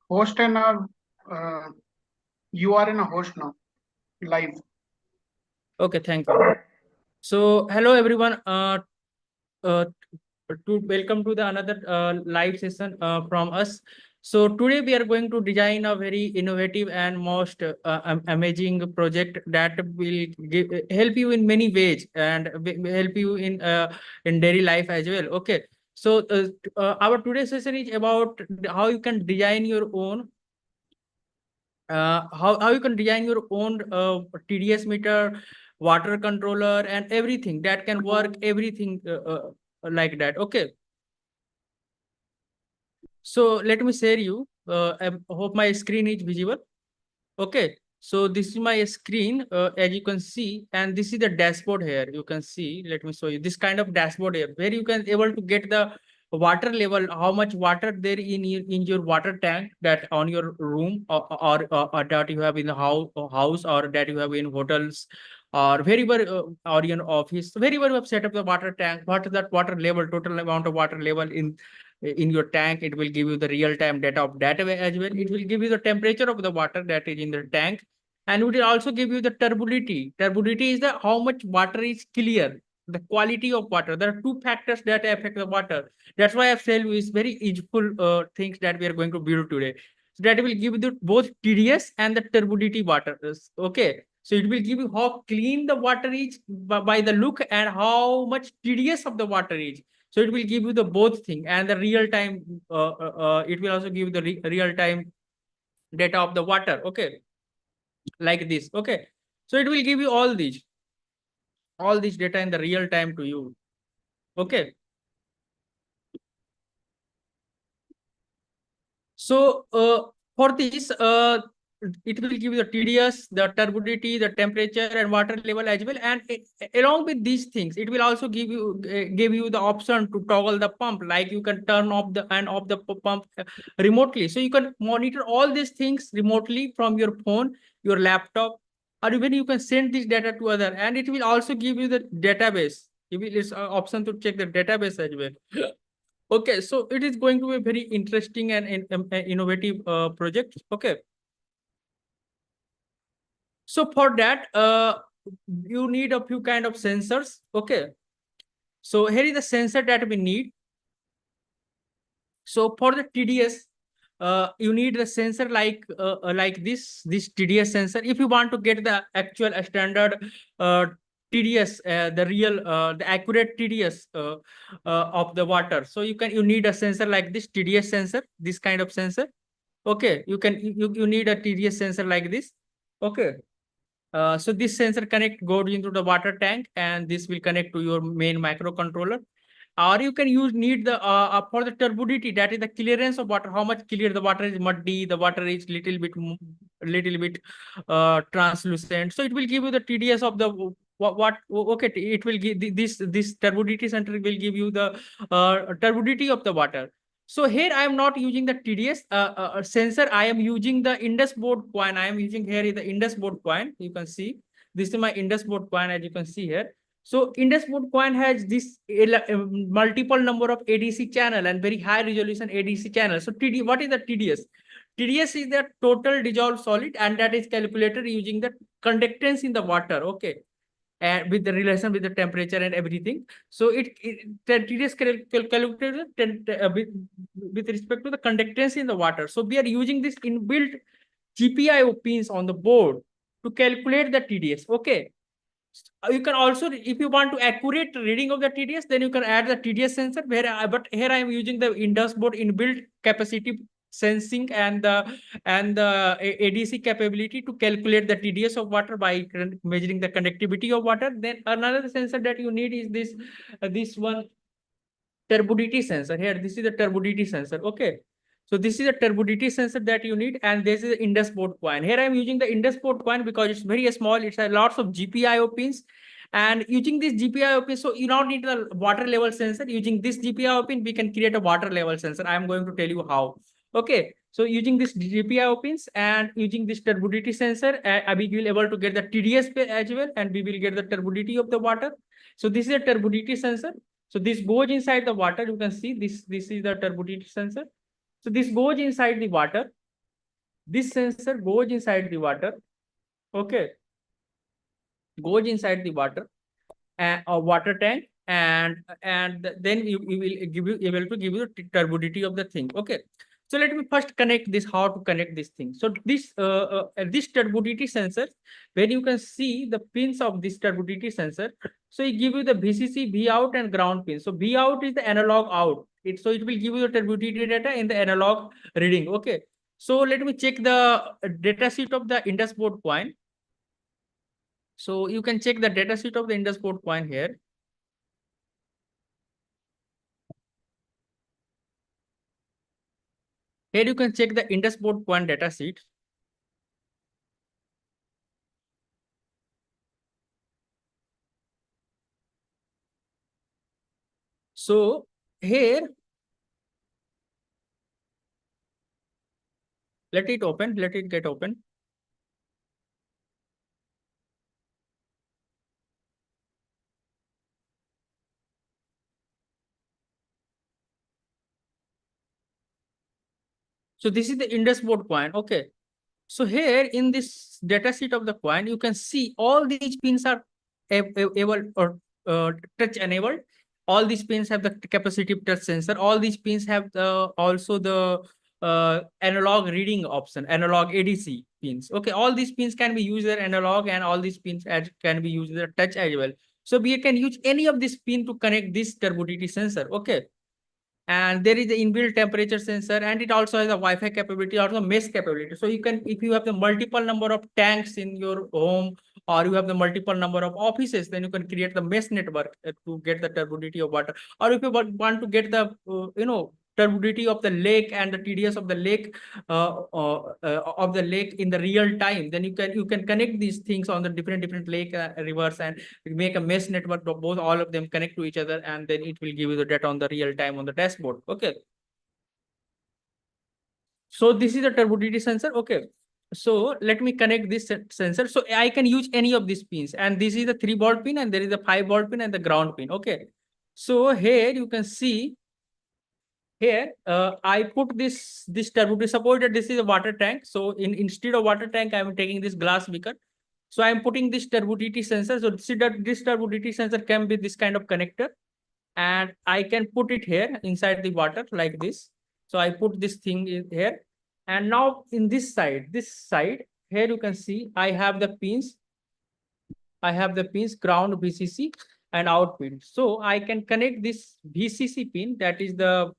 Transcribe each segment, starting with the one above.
host and you are in a host now, live. Okay, thank you. So, hello everyone. Uh, to welcome to the another live session from us. So today we are going to design a very innovative and most amazing project that will help you in many ways and help you in daily life as well. Okay. So our today's session is about how you can design your own how you can design your own TDS meter, water controller, and everything that can work everything like that. Okay, so let me share you. I hope my screen is visible. Okay, so this is my screen as you can see, and this is the dashboard here. You can see. Let me show you this kind of dashboard here, where you can able to get the water level, how much water there in your water tank that on your room or that you have in the house or that you have in hotels or wherever or in office, wherever you have set up the water tank. What is that water level, total amount of water level in your tank? It will give you the real time data of that as well. It will give you the temperature of the water that is in the tank, and it will also give you the turbidity. Turbidity is the how much water is clear, the quality of water. There are two factors that affect the water. That's why I've said is very useful things that we are going to build today. So that will give you the, both TDS and the turbidity water. Okay. So it will give you how clean the water is by the look and how much TDS of the water is. So it will give you the both thing and the real time. It will also give you the real time data of the water. Okay, like this. Okay, so it will give you all these data in the real time to you. Okay, so for this, it will give you the TDS, the turbidity, the temperature, and water level as well. And along with these things, it will also give you the option to toggle the pump, like you can turn off the and off the pump remotely. So you can monitor all these things remotely from your phone, your laptop, or even you can send this data to other. And it will also give you the database. It's an option to check the database as well. Okay, so it is going to be a very interesting and innovative project. Okay, so for that, you need a few kind of sensors. Okay, so here is the sensor that we need. So for the TDS, you need a sensor like this TDS sensor. If you want to get the actual standard TDS, the real the accurate TDS of the water, so you need a sensor like this TDS sensor, this kind of sensor. Okay, you need a TDS sensor like this. Okay, so this sensor goes into the water tank, and this will connect to your main microcontroller. Or you can need the for the turbidity, that is the clearance of water, how much clear the water is, muddy the water is, little bit translucent. So it will give you the TDS of the what okay, it will give this turbidity sensor will give you the turbidity of the water. So here I am not using the TDS sensor. I am using the Indus board coin. I am using here is the Indus board coin. You can see this is my Indus board coin, as you can see here. So Indus board coin has this multiple number of ADC channel and very high resolution ADC channel. So what is the TDS? TDS is the total dissolved solid, and that is calculated using the conductance in the water. Okay, and with the relation with the temperature and everything. So the TDS calculated with respect to the conductance in the water. So we are using this inbuilt GPIO pins on the board to calculate the TDS. Okay. You can also, if you want to accurate reading of the TDS, then you can add the TDS sensor. But here I am using the Indus board inbuilt capacity sensing and the ADC capability to calculate the TDS of water by measuring the conductivity of water. Then another sensor that you need is this one turbidity sensor here. This is the turbidity sensor. Okay. So this is a turbidity sensor that you need, and this is the Indus board coin. Here I'm using the Indus board coin because it's very small. It has lots of GPIO pins, and using this GPIO pin, so you don't need the water level sensor. Using this GPIO pin, we can create a water level sensor. I'm going to tell you how. Okay. So using this GPIO pins and using this turbidity sensor, we will able to get the TDS as well, and we will get the turbidity of the water. So this is a turbidity sensor. So this goes inside the water. You can see this is the turbidity sensor. So this goes inside the water. This sensor goes inside the water. Okay, goes inside the water, a water tank, and then you will give you able to give you the turbidity of the thing. Okay, so let me first connect this, how to connect this thing. So this turbidity sensor, when you can see the pins of this turbidity sensor, so it give you the VCC, V out and ground pin. So V out is the analog out, so it will give you the turbidity data in the analog reading. Okay, so let me check the data sheet of the Indus board coin. So you can check the data sheet of the Indus board coin here. Here you can check the Indus board coin data sheet. So here, let it open, let it get open. So this is the Indus board coin. Okay. So here in this data sheet of the coin, you can see all these pins are able or touch enabled. All these pins have the capacitive touch sensor. All these pins have the also the analog reading option, analog ADC pins. Okay, all these pins can be used as analog, and all these pins can be used as touch as well. So we can use any of this pin to connect this turbidity sensor. Okay, and there is the inbuilt temperature sensor, and it also has a Wi-Fi capability, also mesh capability. So you can, if you have the multiple number of tanks in your home, or you have the multiple number of offices, then you can create the mesh network to get the turbidity of water. Or if you want to get the turbidity of the lake and the TDS of the lake, in the real time, then you can connect these things on the different lake rivers, and make a mesh network of both, all of them connect to each other, and then it will give you the data on the real time on the dashboard. Okay, so this is the turbidity sensor. Okay, so let me connect this sensor. So I can use any of these pins, and this is the 3-volt pin, and there is a 5-volt pin and the ground pin. Okay, so here you can see, here I put this turbidity. Suppose that this is a water tank, so instead of water tank, I am taking this glass beaker. So I am putting this turbidity sensor. So see that this turbidity sensor can be this kind of connector, and I can put it here inside the water like this. So I put this thing in here, and now in this side here you can see I have the pins. I have the pins ground, VCC, and out pin. So I can connect this VCC pin, that is the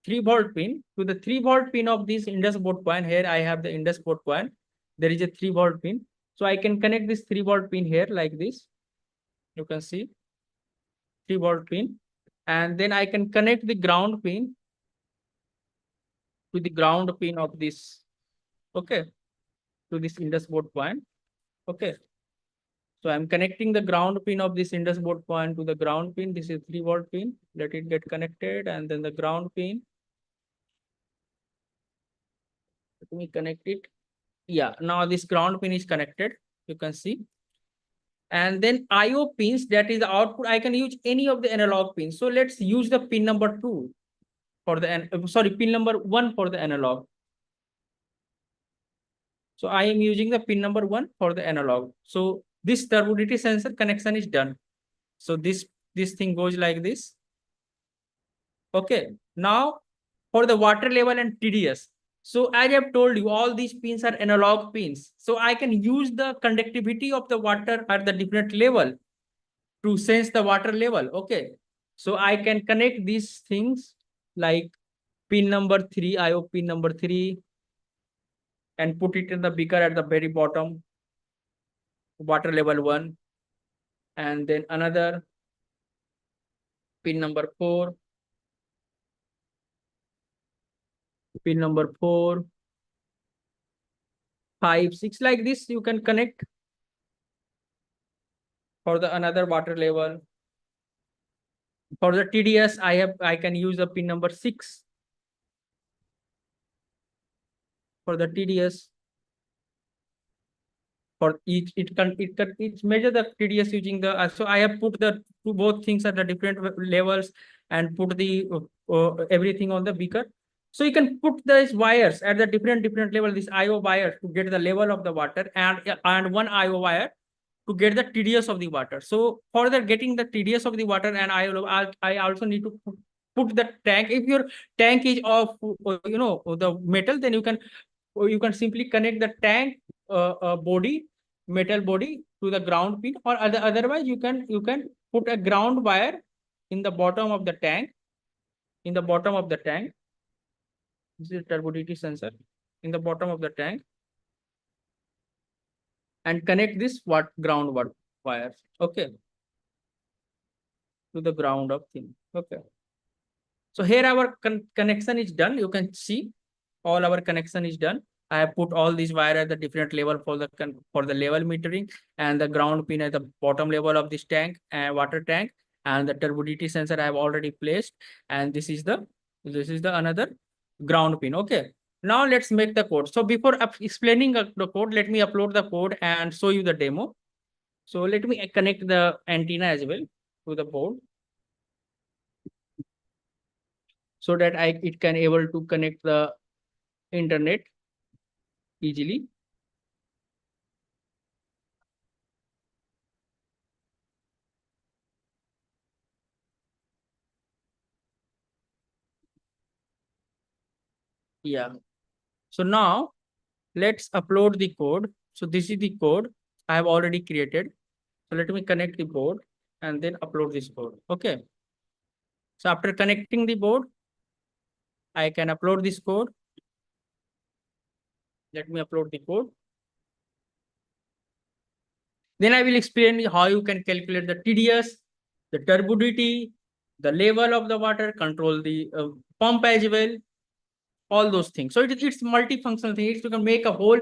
3-volt pin, to the 3-volt pin of this Indus board coin. Here I have the Indus board coin. There is a 3-volt pin. So I can connect this 3-volt pin here like this. You can see 3-volt pin. And then I can connect the ground pin to the ground pin of this. Okay. To this Indus board coin. Okay. So I'm connecting the ground pin of this Indus board coin to the ground pin. This is 3-volt pin. Let it get connected. And then the ground pin. Let me connect it. Yeah, now this ground pin is connected. You can see. And then IO pins, that is the output. I can use any of the analog pins. So let's use the pin number 2 for the, pin number 1 for the analog. So I am using the pin number 1 for the analog. So this turbidity sensor connection is done. So this thing goes like this. Okay. Now for the water level and TDS. So as I have told you, all these pins are analog pins. So I can use the conductivity of the water at the different level to sense the water level. Okay. So I can connect these things like pin number 3, IO pin number 3, and put it in the beaker at the very bottom, water level 1. And then another pin number 4, pin number 4, 5, 6, like this you can connect for the another water level. For the TDS, I can use the pin number 6 for the TDS. For each, it measure the TDS using the, so I have put the both things at the different levels and put the everything on the beaker. So you can put these wires at the different level, this IO wire to get the level of the water, and one IO wire to get the TDS of the water. So for the getting the TDS of the water, and I also need to put the tank. If your tank is of the metal, then you can simply connect the tank body, metal body, to the ground pin, or otherwise you can put a ground wire in the bottom of the tank, in the bottom of the tank. This is turbidity sensor in the bottom of the tank, and connect this ground wire, okay, to the ground of thing. Okay. So here our connection is done. You can see all our connection is done. I have put all these wire at the different level for the level metering, and the ground pin at the bottom level of this tank and water tank, and the turbidity sensor I have already placed, and this is the another ground pin. Okay. Now let's make the code. So before explaining the code, let me upload the code and show you the demo. So let me connect the antenna as well to the board, so that it can able to connect the internet easily. Yeah. So now let's upload the code. So this is the code I have already created. So let me connect the board and then upload this code. Okay. So after connecting the board, I can upload this code. Let me upload the code. Then I will explain how you can calculate the TDS, the turbidity, the level of the water, control the pump as well, all those things. So it's multifunctional thing. You can make a whole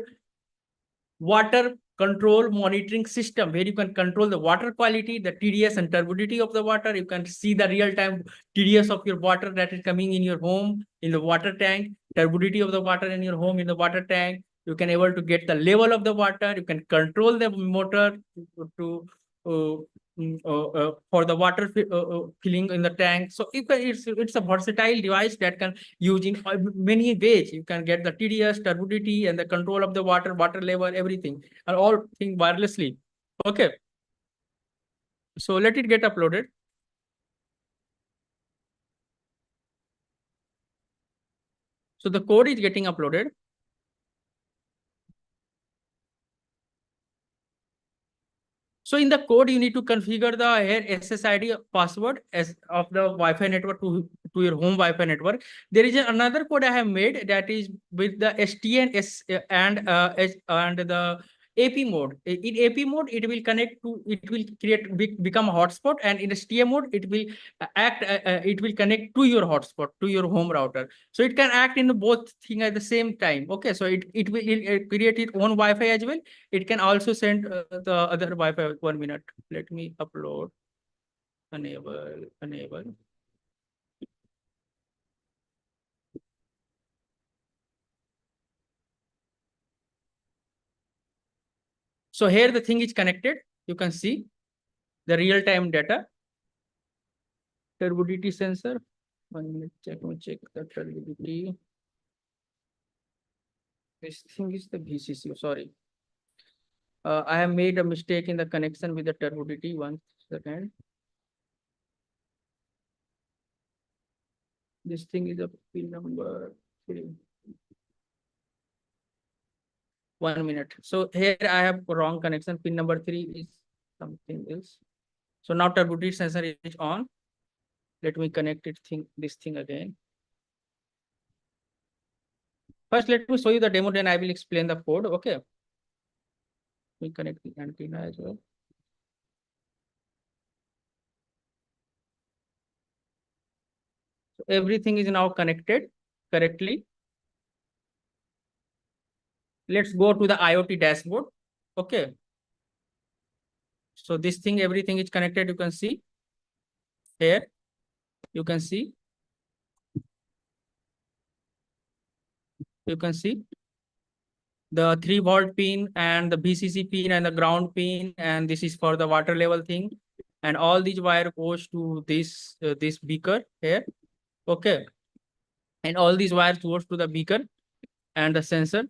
water control monitoring system where you can control the water quality, the TDS and turbidity of the water. You can see the real-time TDS of your water that is coming in your home, in the water tank, turbidity of the water in your home, in the water tank. You can able to get the level of the water. You can control the motor to for the water filling in the tank. So it's a versatile device that can use in many ways. You can get the TDS, turbidity, and the control of the water level, everything, and all things wirelessly. Okay. So let it get uploaded. So the code is getting uploaded. So in the code, you need to configure the here SSID password as of the Wi-Fi network to your home Wi-Fi network. There is another code I have made that is with the STN and the AP mode. In AP mode, it will become a hotspot, and in STM mode, it will connect to your hotspot, to your home router. So it can act in both thing at the same time. Okay, so it will create its own Wi-Fi as well. It can also send the other Wi-Fi. 1 minute. Let me upload. Enable. So here the thing is connected. You can see the real-time data. Turbidity sensor. 1 minute. Let me check the turbidity. This thing is the VCC. Sorry. I have made a mistake in the connection with the turbidity. 1 second. This thing is a pin number 3. 1 minute. So here I have wrong connection. Pin number 3 is something else. So now turbidity sensor is on. Let me connect this thing again. First, let me show you the demo, then I will explain the code. Okay. We connect the antenna as well. So everything is now connected correctly. Let's go to the IoT dashboard. Okay. So this thing, everything is connected. You can see here. You can see. You can see the 3-volt pin and the BCC pin and the ground pin, and this is for the water level thing. And all these wire goes to this beaker here. Okay. and all these wires goes to the beacon and the sensor.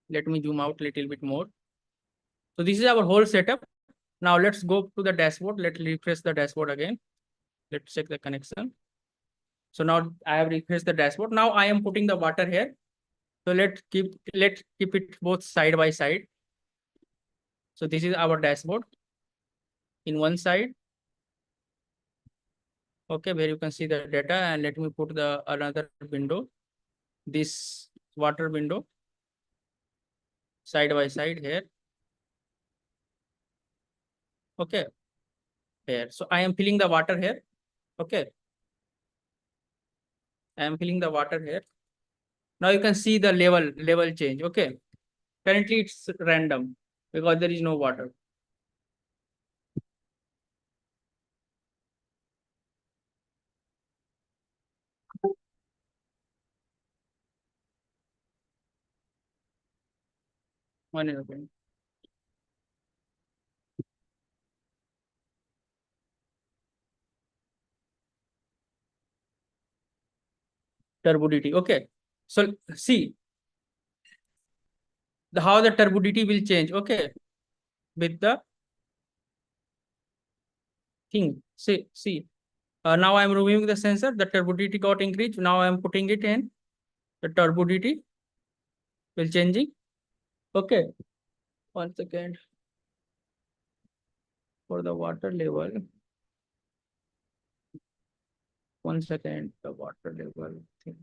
Let me zoom out a little bit more. So this is our whole setup. Now let's go to the dashboard. Let's refresh the dashboard again. Let's check the connection. So now I have refreshed the dashboard. Now I am putting the water here. So let's keep it both side by side. So this is our dashboard in one side. Okay, where you can see the data, and let me put the another window, this water window, side by side here. Okay, here. So I am filling the water here. Okay, I am filling the water here. Now you can see the level change. Okay, currently it's random because there is no water. One is okay. Turbidity. Okay, so see the how the turbidity will change. Okay, with the thing. See. Now I am removing the sensor. The turbidity got increased. Now I am putting it in. The turbidity will changing. Okay. One second for the water level. One second. The water level thing.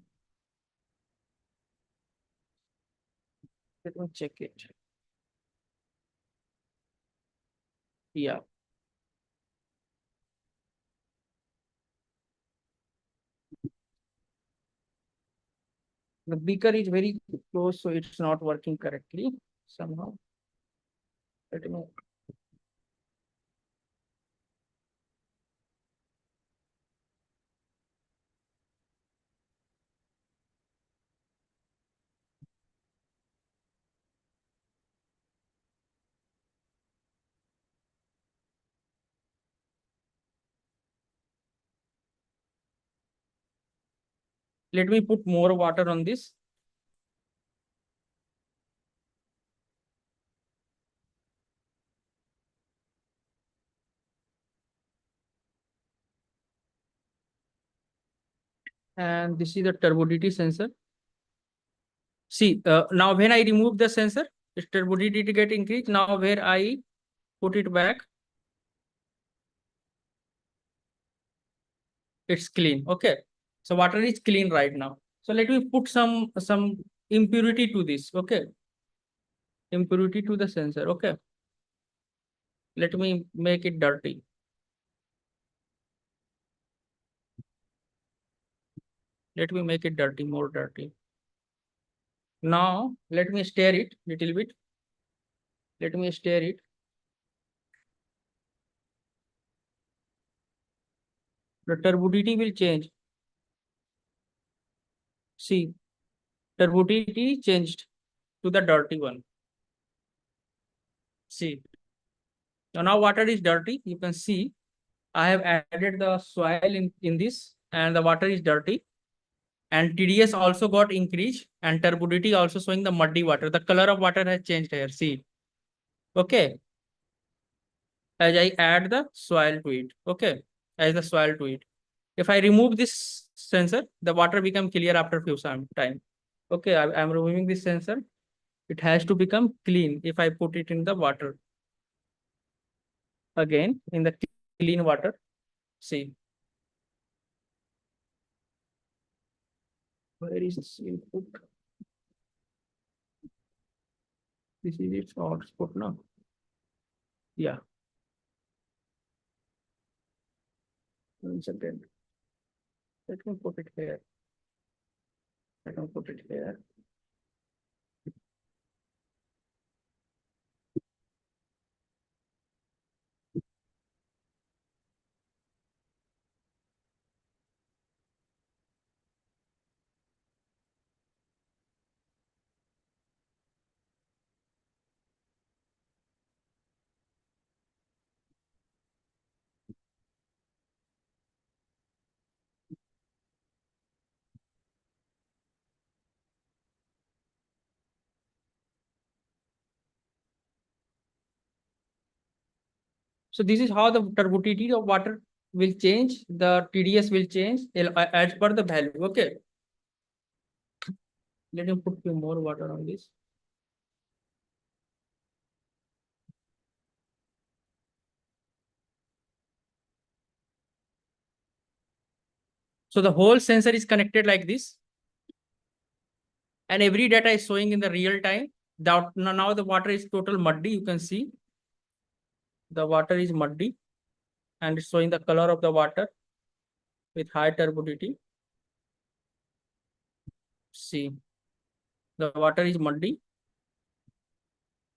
Let me check it. Yeah. The beaker is very close, so it's not working correctly somehow. Let me let me put more water on this. And this is the turbidity sensor. See, now when I remove the sensor, its turbidity get increased. Now where I put it back, it's clean. Okay. So water is clean right now. So let me put some impurity to this. Okay. Impurity to the sensor. Okay. Let me make it dirty. Let me make it dirty, more dirty. Now let me stir it little bit. Let me stir it. The turbidity will change. See, turbidity changed to the dirty one. See, so now water is dirty. You can see I have added the soil in this, and the water is dirty. And TDS also got increased, and turbidity also showing the muddy water. The color of water has changed here. See, okay. As I add the soil to it. Okay, as the soil to it. If I remove this sensor, the water become clear after few time. Okay, I'm removing this sensor. It has to become clean if I put it in the water. Again, in the clean water. See, where is this input? This is its output now. Yeah. 1 second. Let me put it here. Let me put it here. So this is how the turbidity of water will change. The TDS will change as per the value. Okay. Let me put few more water on this. So the whole sensor is connected like this, and every data is showing in the real time. Now the water is total muddy. You can see the water is muddy and it's showing the color of the water with high turbidity. See, the water is muddy.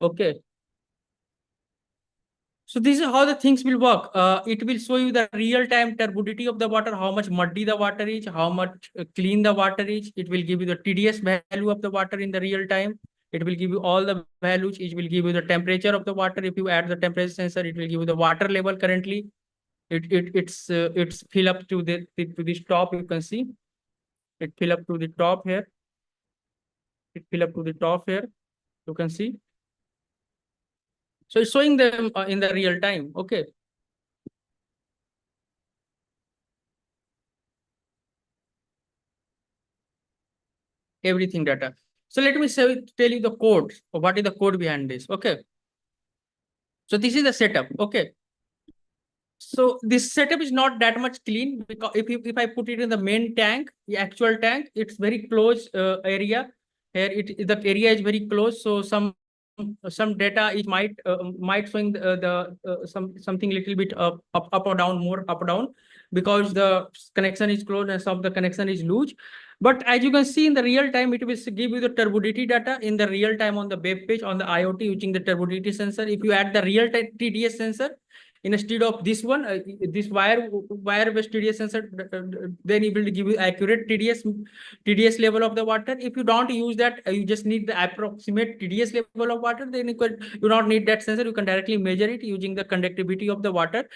Okay. So this is how the things will work. It will show you the real-time turbidity of the water, how much muddy the water is, how much clean the water is. It will give you the TDS value of the water in the real time. It will give you all the values. It will give you the temperature of the water. If you add the temperature sensor, it will give you the water level currently. It's fill up to this top. You can see it fill up to the top here. It fill up to the top here. You can see. So it's showing them in the real time. Okay. Everything data. So let me tell you the code. What is the code behind this? Okay. So this is the setup. Okay. So this setup is not that much clean because if I put it in the main tank, the actual tank, it's very close area. Here the area is very close. So some data it might showing something little bit up or down, more up or down, because the connection is closed and some of the connection is loose. But as you can see in the real time, it will give you the turbidity data in the real time on the web page on the IoT using the turbidity sensor. If you add the real time TDS sensor instead of this one, this wire based TDS sensor, then it will give you accurate TDS level of the water. If you don't use that, you just need the approximate TDS level of water, then you don't need that sensor. You can directly measure it using the conductivity of the water,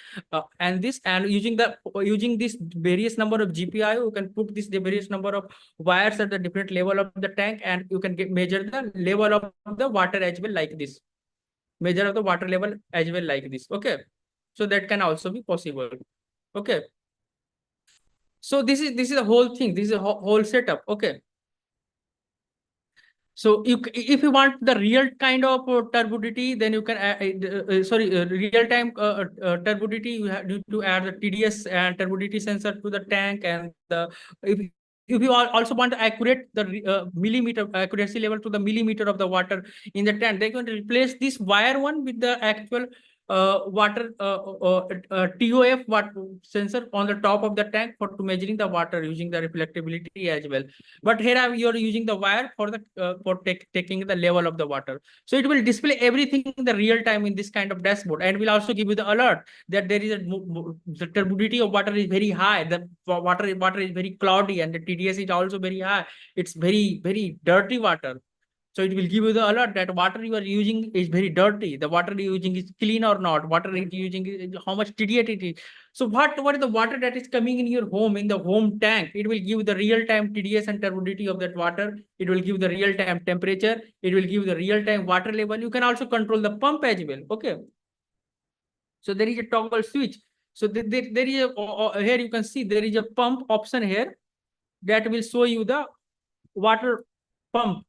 and using this various number of GPIO, you can put this the various number of wires at the different level of the tank, and you can measure the level of the water as well like this. Measure of the water level as well like this. Okay. So that can also be possible. Okay. So this is the whole thing. This is a whole setup. Okay. So if you want the real kind of turbidity, then you can real time turbidity. You need to add the TDS and turbidity sensor to the tank, and if you also want to accurate the millimeter accuracy level to the millimeter of the water in the tank, they can replace this wire one with the actual water TOF sensor on the top of the tank for to measuring the water using the reflectability as well. But here you're using the wire for the taking the level of the water. So it will display everything in the real time in this kind of dashboard, and will also give you the alert that there is the turbidity of water is very high. The water is very cloudy, and the TDS is also very high. It's very dirty water. So it will give you the alert that water you are using is very dirty. The water you're using is clean or not. Water you're using is how much TDS it is. So what is the water that is coming in your home, in the home tank? It will give the real time TDS and turbidity of that water. It will give the real time temperature. It will give the real time water level. You can also control the pump as well. Okay. So there is a toggle switch. So there is here you can see there is a pump option here that will show you the water pump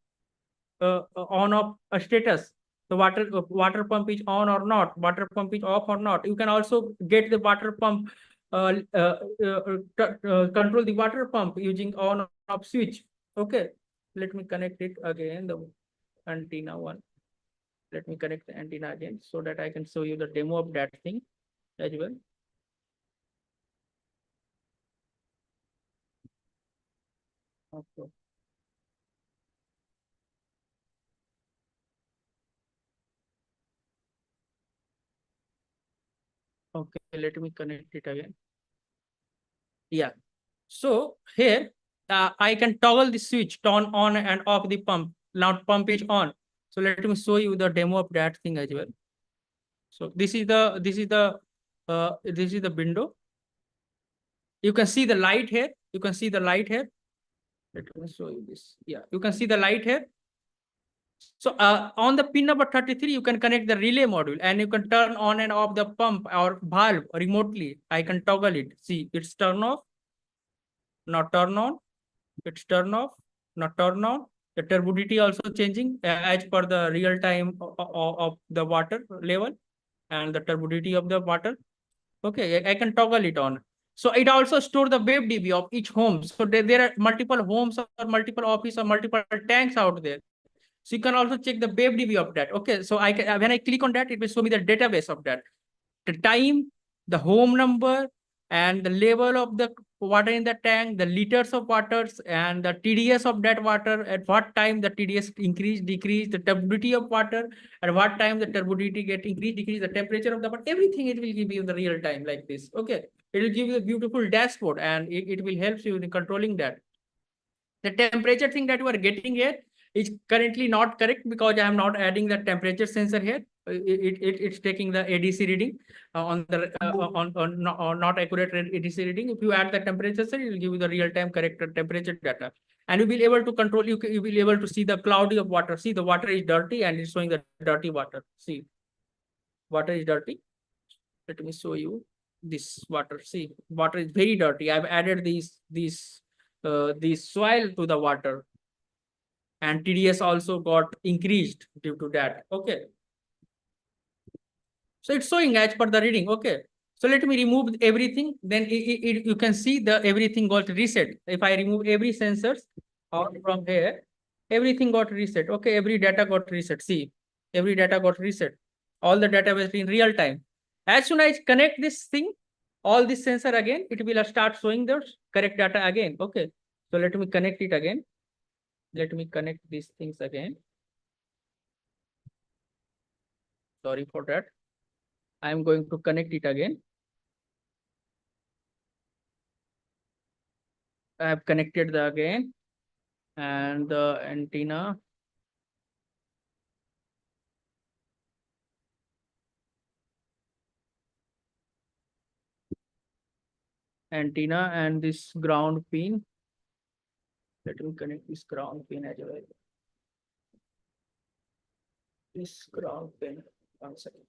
on off status. The water pump is on or not, water pump is off or not. You can also get the water pump control the water pump using on off switch. Okay, let me connect it again, the antenna one. Let me connect the antenna again so that I can show you the demo of that thing as well. Okay. Okay, let me connect it again. Yeah. So here I can toggle the switch, turn on and off the pump. Now pump is on. So let me show you the demo of that thing as well. So this is the window. You can see the light here. You can see the light here. Let me show you this. Yeah, you can see the light here. So on the pin number 33, you can connect the relay module and you can turn on and off the pump or valve remotely. I can toggle it. See, it's turn off, not turn on, it's turn off, not turn on. The turbidity also changing as per the real time of the water level and the turbidity of the water. Okay, I can toggle it on. So it also store the web DB of each home. So there are multiple homes or multiple office or multiple tanks out there. So you can also check the web DB of that. Okay, so I can, when I click on that, it will show me the database of that. The time, the home number, and the level of the water in the tank, the liters of waters, and the TDS of that water, at what time the TDS increase, decrease, the turbidity of water, at what time the turbidity get increase, decrease, the temperature of the water, everything it will give you in the real time like this. Okay, it will give you a beautiful dashboard and it will help you in controlling that. The temperature thing that you are getting here is currently not correct because I am not adding the temperature sensor here. It's taking the ADC reading on the on not accurate ADC reading. If you add the temperature sensor, it will give you the real time correct temperature data, and you will be able to control. You will be able to see the cloudy of water. See, the water is dirty and it's showing the dirty water. See, water is dirty. Let me show you this water. See, water is very dirty. I've added these soil to the water, and TDS also got increased due to that. Okay. So it's showing as per the reading. Okay. So let me remove everything. Then you can see the everything got reset. If I remove every sensors from here, everything got reset. Okay. Every data got reset. See, every data got reset. All the data was in real time. As soon as I connect this thing, all this sensor again, it will start showing the correct data again. Okay. So let me connect it again. Let me connect these things again. Sorry for that. I'm going to connect it again. I have connected the again and the antenna and this ground pin. Let me connect this ground pin as well. This ground pin. 1 second.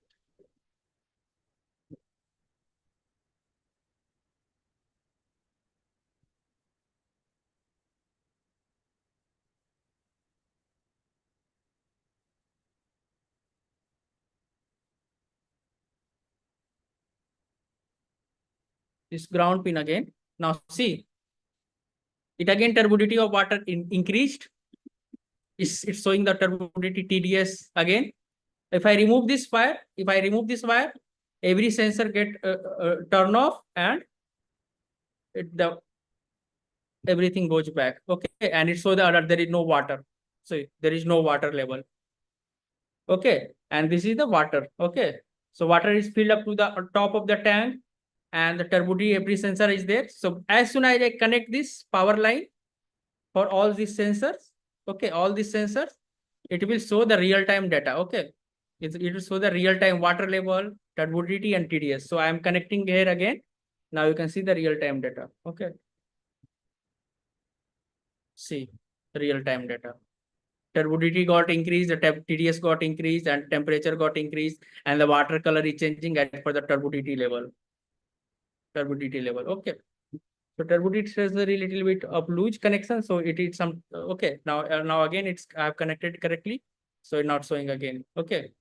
This ground pin again. Now see, it again turbidity of water increased. It's showing the turbidity TDS again. If I remove this wire, every sensor get turn off and the everything goes back. Okay, and it shows the alert there is no water. So there is no water level. Okay, and this is the water. Okay, so water is filled up to the top of the tank, and the turbidity every sensor is there. So as soon as I connect this power line for all these sensors, okay, all these sensors, it will show the real time data. Okay, it will show the real time water level, turbidity, and TDS. So I am connecting here again. Now you can see the real time data. Okay, see real time data. Turbidity got increased, the TDS got increased, and temperature got increased, and the water color is changing as per the turbidity level. Turbidity level. Okay. So turbidity has a little bit of loose connection. So it is some okay. Now again it's I have connected correctly. So it's not showing again. Okay.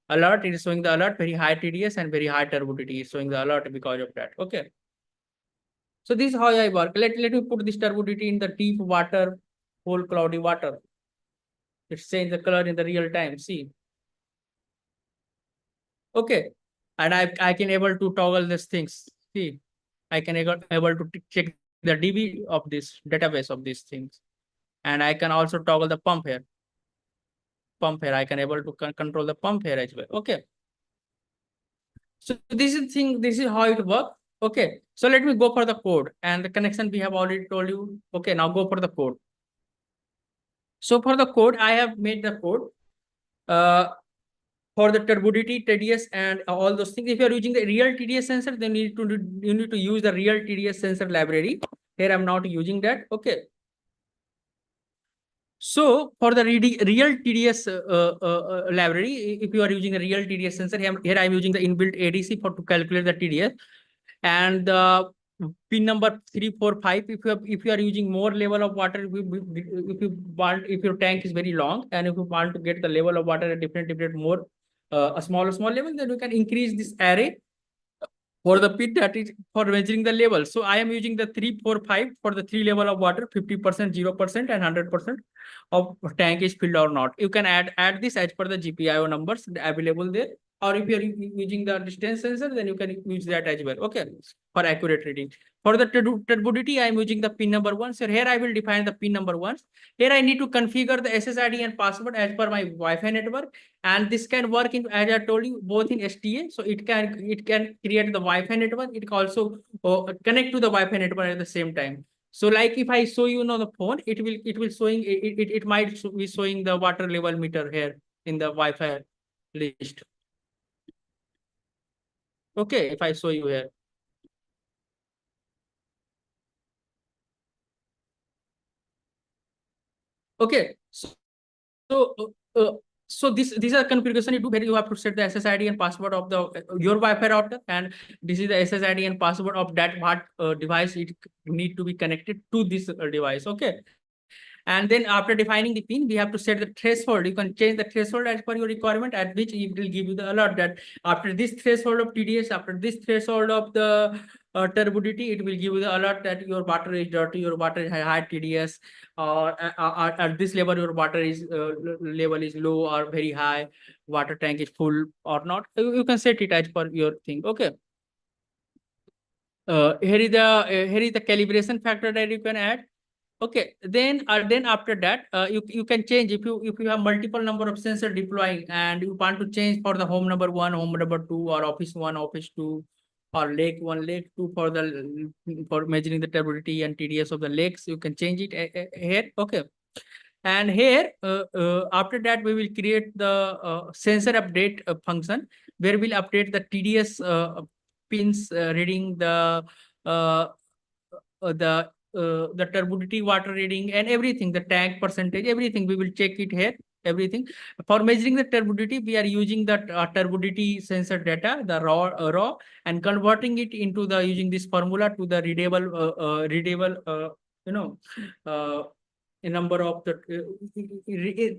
Alert, it is showing the alert, very high TDS and very high turbidity. It's showing the alert because of that. Okay. So this is how I work. Let me put this turbidity in the deep water, whole cloudy water. It's change the color in the real time. See. Okay. And I can able to toggle these things. See, I can able to check the DB of this database of these things. And I can also toggle the pump here. Pump here. I can able to control the pump here as well. Okay. So this is how it works. Okay. So let me go for the code and the connection we have already told you. Okay. Now go for the code. So for the code, I have made the code. For the turbidity, TDS, and all those things. If you are using the real TDS sensor, then you need to use the real TDS sensor library. Here I'm not using that. Okay. So for the real TDS library, if you are using a real TDS sensor, here I'm using the inbuilt ADC for to calculate the TDS, and the pin number 345. If you are using more level of water, if you want, if your tank is very long, and if you want to get the level of water at different more a small level, then you can increase this array for the pit that is for measuring the level. So I am using the 345 for the three level of water, 50%, 0%, and 100% of tank is filled or not. You can add this as per the GPIO numbers available there. Or if you're using the distance sensor, then you can use that as well. Okay, for accurate reading. For the turbidity, I am using the pin number 1. So here I will define the pin number 1. Here I need to configure the SSID and password as per my Wi-Fi network, and this can work in, as I told you, both in STA. So it can create the Wi-Fi network. It can also connect to the Wi-Fi network at the same time. So like if I show you on the phone, it will showing it might be showing the water level meter here in the Wi-Fi list. Okay, if I show you here. Okay, so these are configuration you do where you have to set the SSID and password of the your Wi-Fi router, and this is the SSID and password of that what device it need to be connected to this device. Okay. And then after defining the pin, we have to set the threshold. You can change the threshold as per your requirement, at which it will give you the alert that after this threshold of TDS, after this threshold of the turbidity, it will give you the alert that your water is dirty, your water has high TDS, or at this level your water is level is low or very high, water tank is full or not. You can set it as per your thing. Okay. Here is the calibration factor that you can add. Okay, then after that, you can change if you have multiple number of sensor deploying and you want to change for the home number 1, home number 2, or office 1, office 2, or lake 1, lake 2 for the for measuring the turbidity and TDS of the lakes. You can change it here. Okay, and here after that we will create the sensor update function where we'll update the TDS pins reading uh, the turbidity, water reading, and everything, the tank percentage, everything. We will check it here. Everything for measuring the turbidity, we are using the turbidity sensor data, the raw, and converting it into the using this formula to the readable, you know, a number of the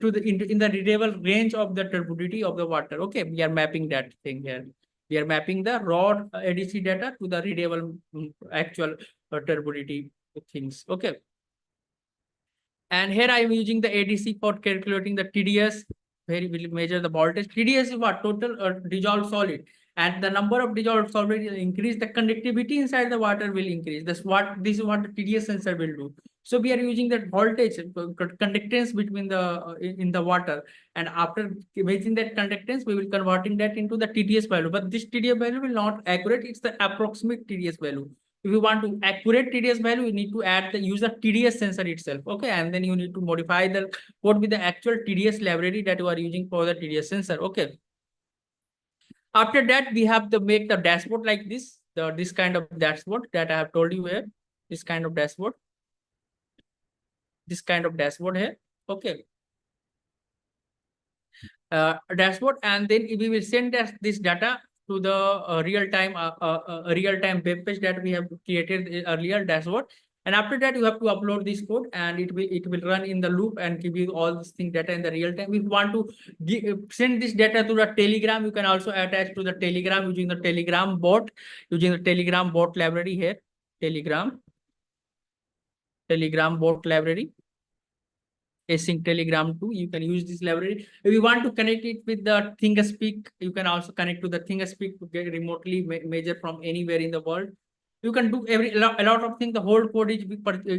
to the in the readable range of the turbidity of the water. Okay, we are mapping that thing here. We are mapping the raw ADC data to the readable actual turbidity things. Okay. And here I am using the ADC for calculating the TDS, where we will measure the voltage. TDS is what? Total dissolved solid. And the number of dissolved solid will increase, the conductivity inside the water will increase. This is what the TDS sensor will do. So we are using that voltage conductance between the in the water, and after measuring that conductance, we will converting that into the TDS value. But this TDS value will not accurate. It's the approximate TDS value. If you want to accurate TDS value, you need to add the use the TDS sensor itself. Okay, and then you need to modify the what be the actual TDS library that you are using for the TDS sensor. Okay. After that, we have to make the dashboard like this. This kind of dashboard that I have told you here. This kind of dashboard. This kind of dashboard here. Okay. Dashboard, and then we will send this data to the real-time web page that we have created earlier dashboard. And after that, you have to upload this code, and it will run in the loop and give you all this thing data in the real time. If you want to send this data to the Telegram, you can also attach to the Telegram using the Telegram bot, using the Telegram bot library here. Telegram bot library. Async Telegram too. You can use this library. If you want to connect it with the ThingSpeak, you can also connect to the ThingSpeak to get remotely measure from anywhere in the world. You can do a lot of things. The whole code is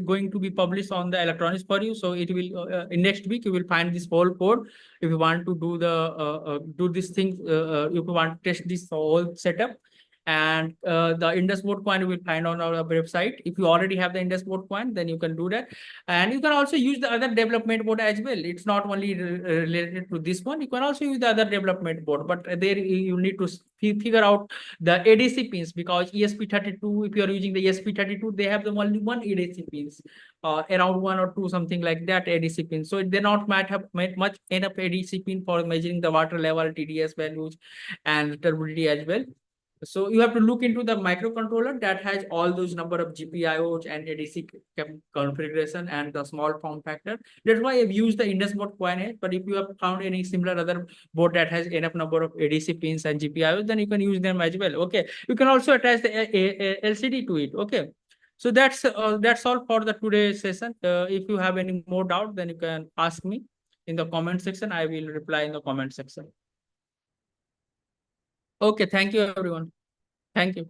going to be published on the electronics for you. So it will in next week you will find this whole code. If you want to do the do this thing, if you want to test this whole setup. And the Indus Board coin you will find on our website. If you already have the Indus Board coin, then you can do that. And you can also use the other development board as well. It's not only related to this one. You can also use the other development board, but there you need to figure out the ADC pins, because ESP32, if you are using the ESP32, they have the only one ADC pins. around one or two, something like that ADC pin. So they not might have much enough ADC pin for measuring the water level, TDS values, and turbidity as well. So you have to look into the microcontroller that has all those number of GPIOs and ADC configuration and the small form factor. That's why I've used the Indus board coinage. But if you have found any similar other board that has enough number of ADC pins and GPIOs, then you can use them as well. Okay. You can also attach the LCD to it. Okay. So that's all for the today's session. If you have any more doubt, then you can ask me in the comment section. I will reply in the comment section. Okay, thank you everyone. Thank you.